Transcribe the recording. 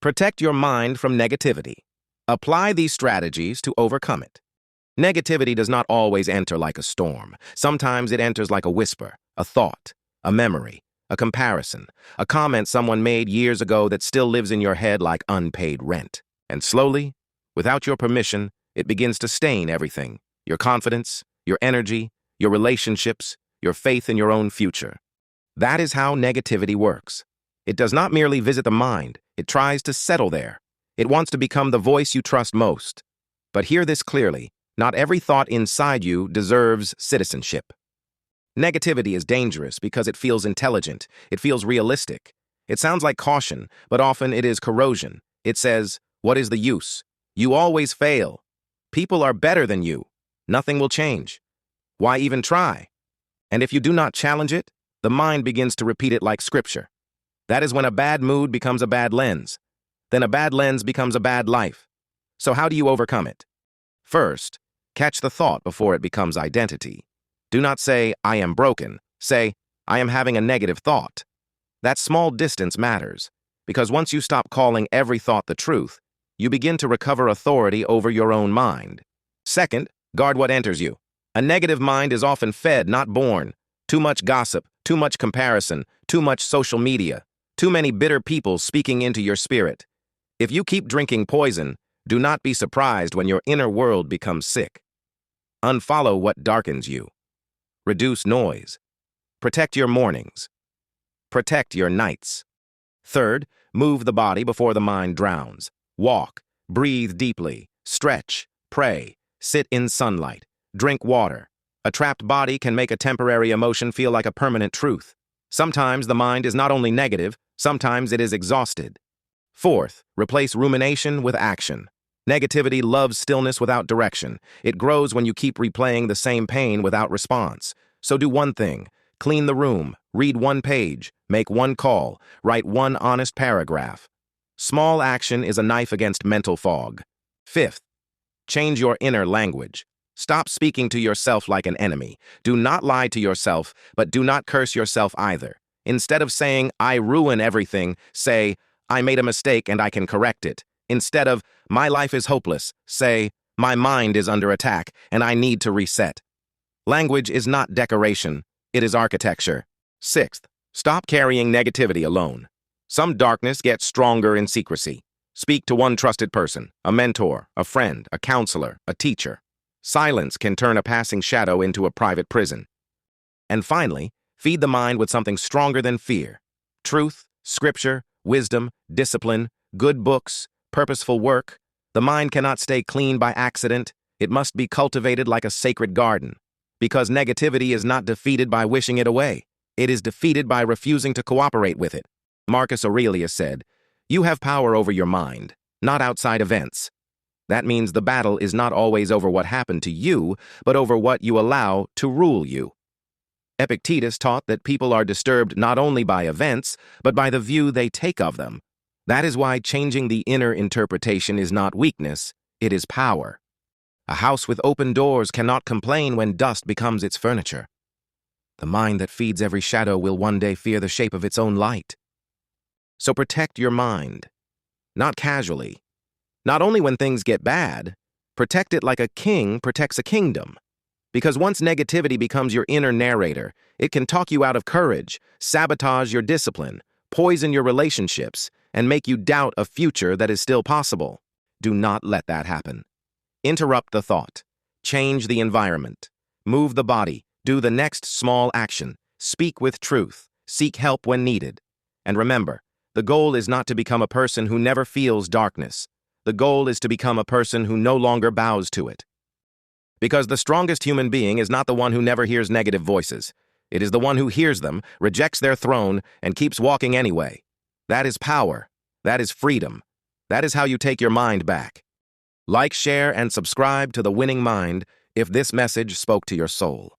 Protect your mind from negativity. Apply these strategies to overcome it. Negativity does not always enter like a storm. Sometimes it enters like a whisper, a thought, a memory, a comparison, a comment someone made years ago that still lives in your head like unpaid rent. And slowly, without your permission, it begins to stain everything: your confidence, your energy, your relationships, your faith in your own future. That is how negativity works. It does not merely visit the mind, it tries to settle there. It wants to become the voice you trust most. But hear this clearly: not every thought inside you deserves citizenship. Negativity is dangerous because it feels intelligent, it feels realistic. It sounds like caution, but often it is corrosion. It says, "What is the use? You always fail. People are better than you. Nothing will change. Why even try?" And if you do not challenge it, the mind begins to repeat it like scripture. That is when a bad mood becomes a bad lens. Then a bad lens becomes a bad life. So how do you overcome it? First, catch the thought before it becomes identity. Do not say, "I am broken." Say, "I am having a negative thought." That small distance matters, because once you stop calling every thought the truth, you begin to recover authority over your own mind. Second, guard what enters you. A negative mind is often fed, not born. Too much gossip, too much comparison, too much social media, too many bitter people speaking into your spirit. If you keep drinking poison, do not be surprised when your inner world becomes sick. Unfollow what darkens you. Reduce noise. Protect your mornings. Protect your nights. Third, move the body before the mind drowns. Walk, breathe deeply, stretch, pray, sit in sunlight, drink water. A trapped body can make a temporary emotion feel like a permanent truth. Sometimes the mind is not only negative, sometimes it is exhausted. Fourth, replace rumination with action. Negativity loves stillness without direction. It grows when you keep replaying the same pain without response. So do one thing: clean the room, read one page, make one call, write one honest paragraph. Small action is a knife against mental fog. Fifth, change your inner language. Stop speaking to yourself like an enemy. Do not lie to yourself, but do not curse yourself either. Instead of saying, "I ruin everything," say, "I made a mistake and I can correct it." Instead of, "My life is hopeless," say, "My mind is under attack and I need to reset." Language is not decoration, it is architecture. Sixth, stop carrying negativity alone. Some darkness gets stronger in secrecy. Speak to one trusted person, a mentor, a friend, a counselor, a teacher. Silence can turn a passing shadow into a private prison. And finally, feed the mind with something stronger than fear: truth, scripture, wisdom, discipline, good books, purposeful work. The mind cannot stay clean by accident. It must be cultivated like a sacred garden. Because negativity is not defeated by wishing it away. It is defeated by refusing to cooperate with it. Marcus Aurelius said, "You have power over your mind, not outside events." That means the battle is not always over what happened to you, but over what you allow to rule you. Epictetus taught that people are disturbed not only by events, but by the view they take of them. That is why changing the inner interpretation is not weakness, it is power. A house with open doors cannot complain when dust becomes its furniture. The mind that feeds every shadow will one day fear the shape of its own light. So protect your mind, not casually. Not only when things get bad, protect it like a king protects a kingdom. Because once negativity becomes your inner narrator, it can talk you out of courage, sabotage your discipline, poison your relationships, and make you doubt a future that is still possible. Do not let that happen. Interrupt the thought. Change the environment. Move the body. Do the next small action. Speak with truth. Seek help when needed. And remember, the goal is not to become a person who never feels darkness. The goal is to become a person who no longer bows to it. Because the strongest human being is not the one who never hears negative voices. It is the one who hears them, rejects their throne, and keeps walking anyway. That is power. That is freedom. That is how you take your mind back. Like, share, and subscribe to The Winning Mind if this message spoke to your soul.